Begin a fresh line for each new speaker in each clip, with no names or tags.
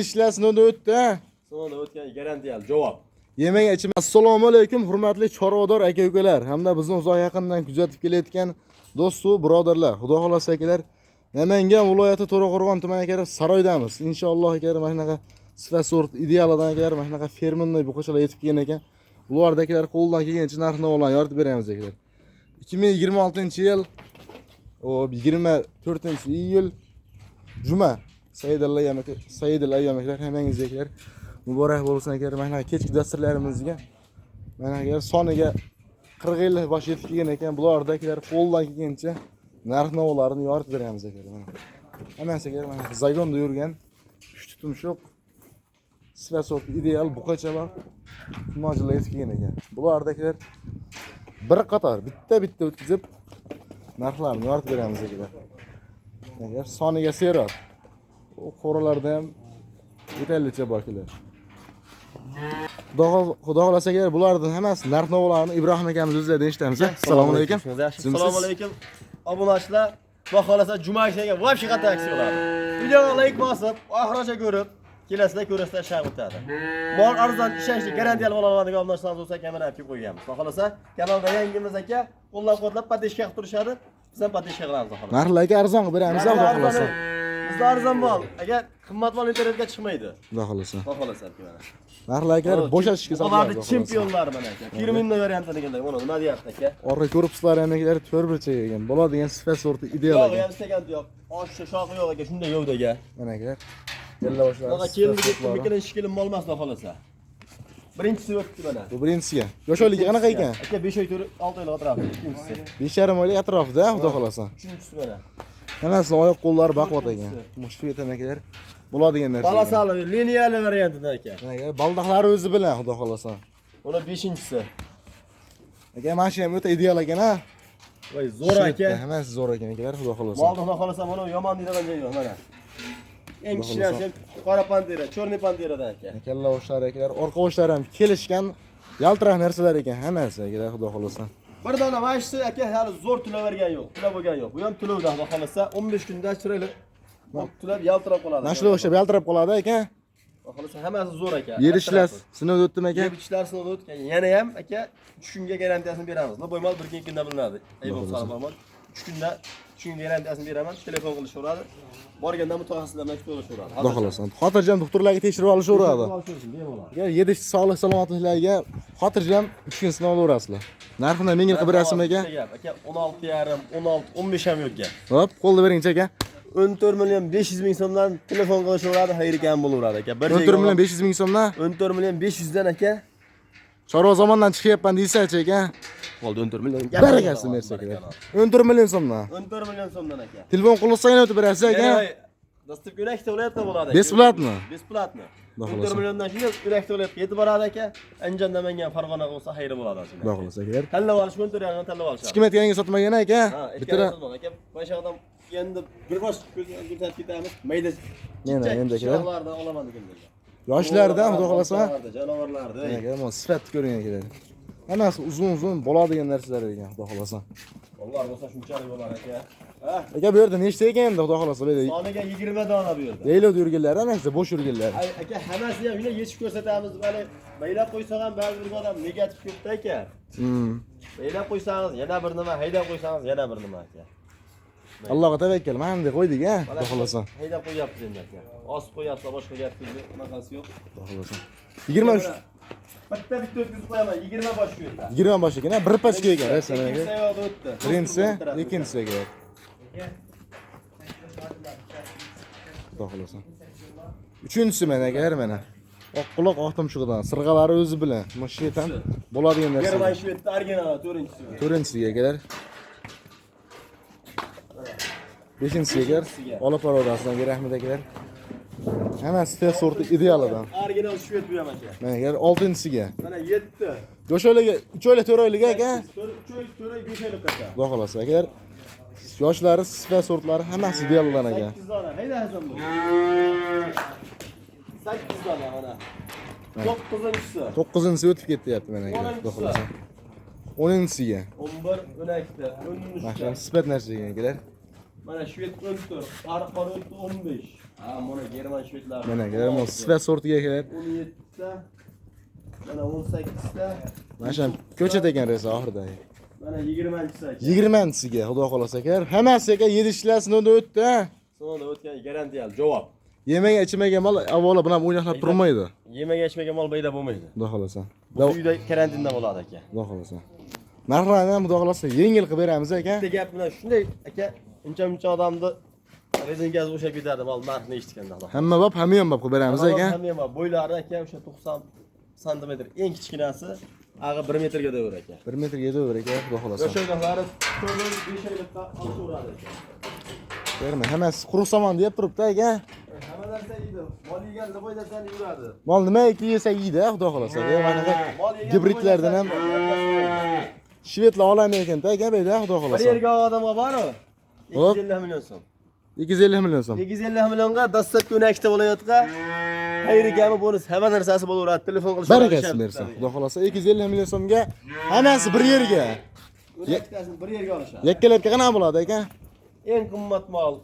İşler sınavda o'tdi, ha?
Sınavda o'tgan garantiyali javob.
Yemek için. Assalomu alaykum, hurmatli chorvador aka-ukalar hamda bizni uzoq yaqindan kuzatib kelayotgan do'stu birodarlar. Xudo xolasa akalar, Namangan viloyati To'raqo'rg'on tumani akalar Saroydamiz. Inshaalloh akalar mana shunaqa sifat sort idealidan akalar mana shunaqa fermerniy buqachalar yetib kelgan ekan. Ulardagilar qo'ldan kelgancha narx-navolarni yoritib beramiz akalar. 2026-yil 24-iyul Juma Saidul ayyomlar hammangizga muborak bo'lsin akalar. Mana kechki dasturlarimizga mana akalar soniga 40 yil bosh yetib kelgan ekan. Bulardagilar qo'ldan kelgancha narx-navolarni yoritib beramiz akalar. Mana hammasi akalar mana zagonda yurgan uch tumshuq sifat sort ideal buqachalar mojilar yetib kelgan ekan. Bulardagilar bir qator bitta o'tkazib narxlarni yoritib beramiz akalar. Agar soniga seroq o qo'ralarda ham yetarlicha borkilar. Xudo xolasa agar bularning hammasi narx-navolarni Ibrohim akamiz o'zlaridan eshitamiz. Assalomu alaykum.
Assalomu alaykum. Obunachilar, Xudo xolasa juma kuniga voy qata aksiyalar. Videoga like bosib, oxirigacha ko'rib, kelasida ko'rasizlar shaq o'tadi. Mol arzon ishonchli garantiyali bo'ladigan obunachilar bo'lsa kamera olib qo'yganmiz. Xudo xolasa kanalda yangimiz aka qo'llab-quvvatlab podishka qilib turishadi. Biz ham podishka qilamiz xolos.
Narxlarga arzon qilib beramiz, xudo xolasa.
Bizda arzon mol, agar qimmat mol internetga chiqmaydi.
Xudo xolasa.
Xudo xolasa mana.
Narxlarga bo'shashishga
sabab. Ularning chempionlari mana aka. Firminno varianti deganlar, mana nima deyapti aka?
Orqa ko'ribsizlar ham akalar to'rtburchak ekan. Bo'ladigan sifat sorti ideal
ekan.
ekan.
Yo'q, ham sekan yo'q. Oshcha shoqi yo'q aka, shunday yo'qdaga.
Mana akalar. Yalla boshlar.
Mana keldi ketdi, mikron shikilin mol emas, xudo xolasa. Birinchisi o'tdi mana.
Bu birinchisiga. Yoshligiga qanaqa ekan?
Aka 5 oy 6 oylik atrofida, ikkinchisi.
5,5 oylik atrofida, xudo xolasa.
Uchinchisi mana.
Hammasi oyoq qo'llari baquvvat ekan. Mushuk etamakilar bo'ladigan narsa.
Balasali, liniyali variantida aka.
Aka baldaqlari o'zi bilan, xudo xolasa.
Uni 5-inchisi.
Aka mana shu ham o'ta ideal ekan, ha.
Voy, zo'r aka.
Hammasi zo'r ekan akalar, xudo xolasa.
Molni xudo xolasa mana yomon deydigan joyi yo'q mana. Eng kichkinasi qora pantera, cho'rni panteradan aka.
Kalla oshlari akalar, orqa oshlari ham kelishgan yaltiroq narsalar ekan, hammasi akalar, xudo xolasa.
Bir dona mashisi aka hali zo'r tulab bergan yo'q, tulab bo'lgan yo'q. Bu ham tulovdan xudo xolasa 15 kunda chiroyli tulab yaltirab qoladi.
Mana shular o'xshab yaltirab qoladi aka.
Xudo xolasa hammasi zo'r aka.
Yerishlar sinovdan o'tdimi aka?
Yerishlar sinovdan o'tgan. Yana ham aka 3 kunga garantiyasini beramiz. Bo'ymal 1-2 kunda bilinadi. Ayol salom. 3 kunda garantiyasini beraman. Telefon qilishaveradi. Borganda mutaxassislar bilan ko'rishaveradi.
Xudo xolasa. Xotirjam doktorlarga tekshirib olishaveradi. Agar yedish sog'lik salomatliklarga xotirjam 3 kun sinov olasizlar. Narxini mengil qilib berasizmi aka?
Aka 16,5, 16, 15 ham yo'q aka.
Hop, qo'lda bering aka.
14 million 500 ming so'mdan telefon qilishaveradi, xayr ekan bo'laveradi aka.
14 million 500 ming so'mdan?
14 million 500 dan aka.
Chorva zamondan chiqyapman deysa-chi aka.
Qoldi 14 million.
Barakasi bersa aka. 14 million so'mdan.
14 million so'mdan aka.
Telefon qilsangiz o'tib berasiz aka.
Dastur yurakda viloyatda bo'ladi.
Besplatmi?
Besplatmi. 14 milliondan shunday yurakda viloyatga yetib boradi aka. Andijon Namangan Farg'ona bo'lsa xayri bo'ladi shunday.
Xudo xolasa akalar.
Tanlab olish ko'ntirganini tanlab olishadi.
2 metrga sotmagan aka.
Bitta aka. Boshaqdan endi bir bosh ko'rsatib ketamiz. Mayda.
Yana endi akalar.
Yoshlardan olaman deganlar.
Yoshlardan xudo xolasa.
Janovarlardan.
Aka, mana sifat ko'ring akalar. Hammasi uzun bo'ladigan narsalar ekan, xudo xolasa.
Alloh bo'lsa shunchalik bo'lar aka. Ha?
Aka bu yerda nechta ekan endi xudo xolasa deydi.
Soniga 20 dona bu yerda.
Yaylab yurganlar, hammasi bo'sh yurganlar.
Aka, hammasi ham yine yechib ko'rsatamiz. Mana maylab qo'ysa ham ba'zi bir odam negativ ko'pda aka. Maylab qo'ysangiz yana bir nima, haydab qo'ysangiz yana bir nima aka.
Allohga tavakkal, mana bunday qo'ydik a, xudo xolasa.
Haydab qo'yapsiz endi aka. Osib qo'yapsiz, boshqa gap yo'q, bunaqasi yo'q.
Xudo xolasa. 23
bitta o'tkazib qo'yaman, 20 bosh shu yerda.
20 bosh ekan, bir pachka ekan, rasman aka.
o'tdi.
Birinchisi, ikkinchisi aka. Xudo xolasa. Uchinchisi mana aka, mana. Oq quloq, oq tumshug'idan, sirg'alari o'zi bilan. Mana shu yerdan bo'ladigan narsa.
German shvedda original 4-inchisi.
4-inchisiga akalar. 5-inchisiga olib boradasidan rahmat akalar. Hammasi tez sorti idealidan.
Original shved bu ham aka.
Mana aka 6-inchisiga.
Mana 7.
Yoshlarga 3 oylik 4 oylik aka.
3 oylik 4 oylik 5 oylik aka.
Xudo xolasa akalar. Yoshlari, sifat sortlari hammasi idealdan aka.
8 dona. Hayda hazam bu. 8 dona mana. 9-inchisi.
9-inchisi o'tib ketyapti mana aka. Xudo xolasa. 10-inchisiga.
11, 12, 13.
Mana sifat narsa ekan akalar.
Mana shved 14, qora 15. Ha, mana German shvedlar.
Mana kelar, sifat sortiga kelar.
17 ta. Mana 18 ta.
Mana shu ko'chat ekan resa oxirida.
Mana 20-chisi aka.
20-siga, xudo xolasa kelar. Hammasiga 7 ishlar sinovdan o'tdi, ha.
Sinovdan o'tgan garantiyali javob.
Yemagan ichmagan mol avvalo bilan o'ynashlar turmaydi.
Yemaga ichmagan mol bayda bo'lmaydi.
Xudo xolasa.
Bu uyda karantinda bo'ladi aka.
Xudo xolasa. Narxlarni ham xudo xolasa yengil qilib beramiz aka.
Bitta gap bilan shunday aka, uncha odamni rezinkazi o'shab ketadi mol narxini eshitganda.
Hamma bop, hamma ham bop qilib beramiz aka.
Hamma bop. Bo'ylari aka o'sha 90 santimetr eng kichkinasi, ag'i 1 metrga davr aka.
1 metrga yetaver aka, xudo xolasa.
O'sha yo'lari 4-5 oylikqa olaveradi aka.
Berma, hammasi quruq somon deb turibdi aka.
Hamma narsa yeydi. Mol yegan foydasidan yuradi.
Mol nima yesa yeydi, xudo xolasa. Mana gibridlardan ham shvedlar olami ekan-da aka, beyda xudo
Bir
xolasa.
yerga odamga bor-ku. 250 million so'm.
250 million so'm.
250 millionga dastlabki o'nakda bo'layotgan xayri gami bonus hamma narsasi bo'laveradi. Telefon qilish.
Barakasi bersin. Xudo xolasa 250 million so'mga hammasi bir yerga.
O'naktasini bir yerga olishadi.
Yakkalabga qanaqa bo'ladi aka?
Eng qimmat mol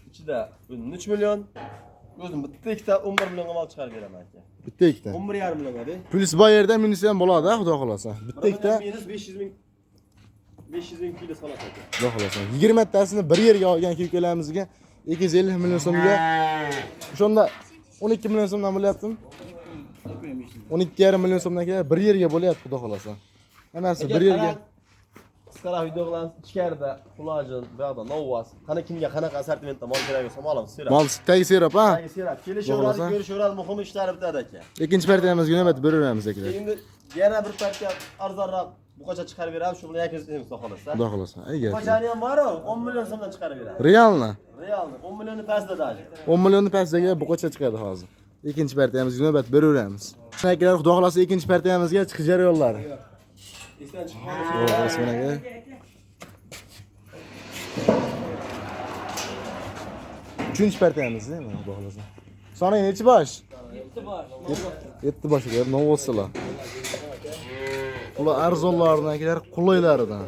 ichida 13 million. O'zim bitta ikkita 11 millionga mol chiqarib beraman aka.
Bitta ikkita.
11,5 millionga de.
Plyus bu yerda minus ham bo'ladi, xudo xolasa. Bitta ikkita
minus 500 ming kilo soladi aka.
xudo xolasa. 20 tasini bir yerga olgan kuykalamizga 250 million so'mga. Shunda 12 million so'mdan bo'lyaptimi? 12,5 million so'mdan kelar bir yerga bo'lyapti, xudo xolasa. Hammasi bir yerga.
Qisqaroq video bilan ichkarida qulajin, bu yoqda novvas. Qani kimga qanaqa assortimentda mol kerak bo'lsa olamiz, serap.
Mol tagi serap, ha?
Tagi serap. Kelishaveradi, ko'rishaveradi, muhim ishlar bitadi aka.
Ikkinchi partiyamizga navbat beraveramiz aka.
Endi yana bir partiya arzonroq buqacha chiqarib beramiz, shu bilan yakun xudo xolasa.
Xudo xolasa. Ayga.
Buqachani ham bor-ku, 10 million so'mdan chiqarib beramiz.
Realni?
Realni 10 millionni pastda daji.
10 millionni pastiga buqacha chiqadi hozir. Ikkinchi partiyamizga navbat beraveramiz. Akalar, xudo xolasa ikkinchi partiyamizga chiqish jarayonlari.
Esdan
Xudo xolasa aka. Üçüncü partiyamiz, değil mi? Xudo xolasa. Soni nechi bosh? 7 bosh ekan, novoslar. Ular arzonlardan kelar, quloylaridan.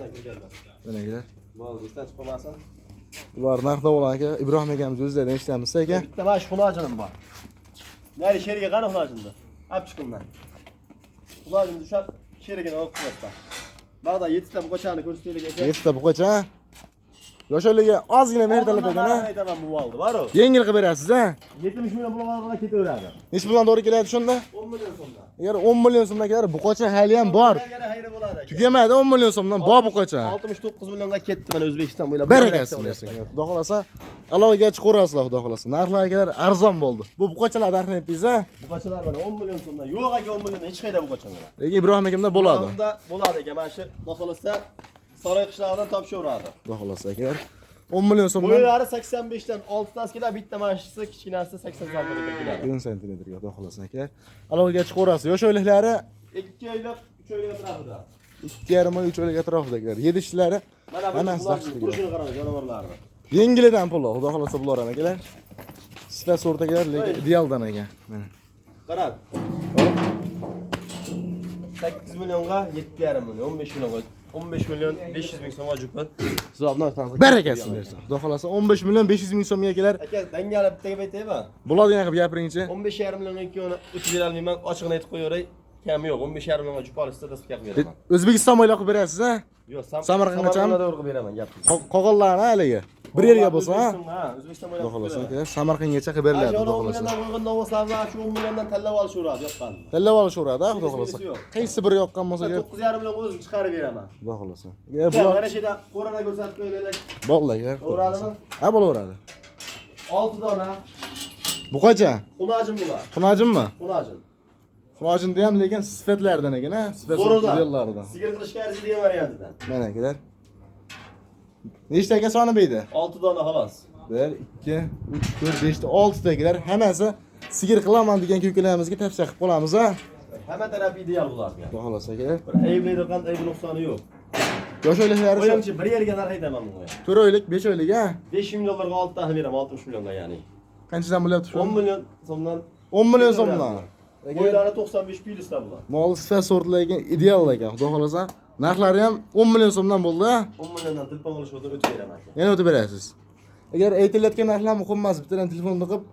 Mana kelar.
Mol esdan chiqmasin.
Ular narxda bo'lar aka, Ibrohim akamiz o'zlaridan eshitamiz aka.
Bitta mana shu xulojinim bor. Nari sherga qani xulojimda? Olib chiqimdan. Xulojimni tushab sherigini olib qo'yapman. Bog'da 7 ta buqachani ko'rsataylik aka.
7 ta buqacha. Yoshlarga ozgina mertalab ekan, ha?
Aytaman bu oldi, bor-ku.
Yengil qilib berasiz, ha?
70 million pulga ketaveradi.
Necha puldan to'g'ri keladi shunda?
10 million so'mdan.
Agar 10 million so'mdan kelar, buqacha hali ham bor.
Yana xayri bo'ladi aka.
Tugamadi 10 million so'mdan bor buqacha.
69 millionga ketdi mana O'zbekiston bo'ylab.
Barakasi bersin. Xudo xolasa, alovaga chiqarasizlar, xudo xolasa. Narxlar kelar arzon bo'ldi. Bu buqachalar narxini aytdingiz, ha?
Buqachalar mana 10 million so'mdan. Yo'q aka 10 million hech qayda buqachalar.
Lekin Ibrohim akamda bo'ladi.
Bunda bo'ladi aka. Mana shu xohlasa Saroy qishlog'idan topishaveradi.
Xudo xolasa kelar. 10 million so'mdan
Bo'ylari 85 dan 6 tasi keladi, bitta mashisi kichkinasi 80 sm keladi.
10 santimetrga xudo xolasa kelar. Alovaga chiqarasiz. Yosh o'yliklari
2 oylik, 3 oylik atrofida.
2,5 oy 3 oylik atrofida kelar. 7 ishlari
Mana
bu
turishini qarang jonivorlarni.
yengilidan pul, xudo xolasa bular ham kelar. Sifat sorta kelar, lekin idealdan ekan. Mana.
Qarang. 8 millionga 7,5 million, 15 millionga 15 million 500 ming so'mga jupan. Hisobni tanqid.
Barakasi bersin. Xudo xolasa 15 million 500 ming so'mga kelar.
Aka, dangalab bittaga aytaymi?
Bo'ladigan qilib gapiringchi.
15,5 millionga ikkovini o'tib bera olmayman, ochiqni aytib qo'yaveray. Kam yo'q, 15,5 millionga jup olishsa dastlab beraman.
O'zbekiston bo'ylab qilib berasiz, ha?
Yo'q,
Samarqandgacha
to'g'ri beraman, gapni.
Qog'onlarni haligi. Bir yerga bo'lsa, ha?
O'zbekiston
Xudo
bo'ylab
xolasa kelar. Samarqandgacha qilib beriladi, xudo xolasa.
Uygun novoslarni shu 10 milliondan tanlab olishaveradi, yoqqan.
Tanlab olishaveradi, xudo xolasa. Qaysi biri yoqqan bo'lsa,
9,5 million o'zim chiqarib beraman.
xudo xolasa.
Mana shu yerda qo'rana ko'rsatib qo'yaylik.
Bog'laylar.
Bo'ladimi?
Ha, bo'laveradi.
6 dona
Buqacha.
xunajim bular.
Xunajimmi?
Xunajim.
Xunajimda ham lekin sifatlardan ekan, ha? Sifat modellaridan.
Sigir qilishga arziydigan variantidan.
Mana kelar. Nechta ekan soni beydi?
6 dona xolos.
1, 2, 3, 4, 5 ta, 6 tagilar hammasi sigir qilaman degan ko'kalarimizga tavsiya qilib qolamiz, ha?
Hamma taraf ideal bularga.
Xudo xolasa kelar.
Ayblaydi qand aybi nuqsoni yo'q.
Yosh o'yliklari
O'ylamchi bir yerga narx aytaman bunga.
4 oylik, 5 oylik, ha?
5 million dollarga 6 tani beraman, 60 millionga ya'ni.
Qanchadan bo'lyapti shu?
10 million so'mdan
10 million so'mdan.
Bo'ylari 95 plyusda bular.
Mol sifat sortlarga ideal ekan, xudo xolasa. Narxlari ham 10 million so'mdan bo'ldi, ha?
10 milliondan telefon qilish o'tib beraman.
Yana o'tib berasiz. Agar aytilayotgan narxlar muhim emas, bittadan telefonni qilib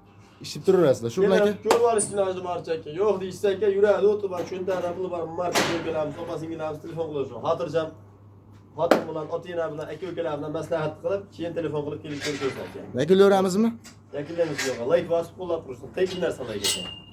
ishib turaverasizlar. Shu bilan aka.
Ko'rib olishni hozir marcha aka. Yo'q deysiz aka, yuradi o'tib bor shunda puli bor, marcha kelamiz, opasinglarimiz telefon qilishsin. Xotirjam xotin bilan, ota-ona bilan, aka-ukalar bilan maslahat qilib, keyin telefon qilib kelib ko'rishsin aka.
Yakunlayveramizmi?
Yakunlaymiz yo'q. Like bosib qo'llab tursin. Tekin narsa like aka.